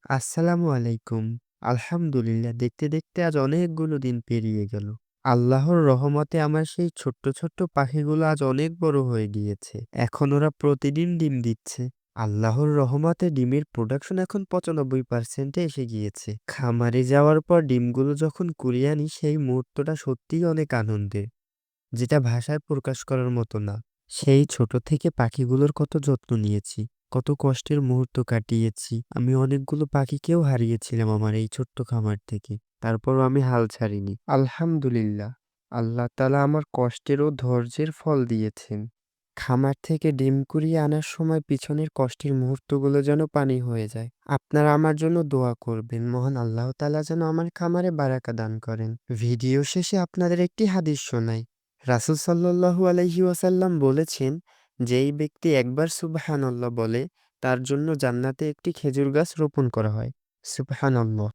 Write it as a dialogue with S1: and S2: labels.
S1: আসসালামু আলাইকুম। আলহামদুলিল্লাহ দেখতে, দেখতে আজ অনেকগুলো দিন পেরিয়ে গেল। আল্লাহর রহমতে আমার সেই ছোট্ট, ছোট্ট পাখিগুলো আজ অনেক বড় হয়ে গিয়েছে। এখন ওরা প্রতিদিন ডিম দিচ্ছে। আল্লাহর রহমতে ডিমের প্রোডাকশন এখন ৯৫% এ এসে গিয়েছে। খামারে যাওয়ার পর ডিমগুলো যখন কুড়িয়ে আনি সেই মুহূর্তটা সত্যিই অনেক আনন্দের। যেটা ভাষায় প্রকাশ করার মতো না। সেই ছোট থেকে পাখিগুলোর কত যত্ন নিয়েছি, কত কষ্টের মুহূর্ত কাটিয়েছি। আমি অনেকগুলো পাখিকেও হারিয়েছিলাম আমার এই ছোট্ট খামার থেকে। তারপরও আমি হাল ছাড়িনি। আলহামদুলিল্লাহ, আল্লাহ তাআলা আমার কষ্টের ও ধৈর্যের ফল দিয়েছেন। খামার থেকে ডিম কুড়িয়ে আনার সময় পিছনের কষ্টের মুহূর্তগুলো যেন পানি হয়ে যায়। আপনারা আমার জন্য দোয়া করবেন। মহান আল্লাহ তাআলা যেন আমার খামারে বারাকা দান করেন। ভিডিও শেষে আপনাদের একটি হাদিস শোনাই। রাসূল সাল্লাল্লাহু আলাইহি ওয়াসাল্লাম বলেছেন, যেই ব্যক্তি একবার সুবহানাল্লাহ বলে, তার জন্য জান্নাতে একটি খেজুর গাছ রোপণ করা হয়। সুবহানাল্লাহ।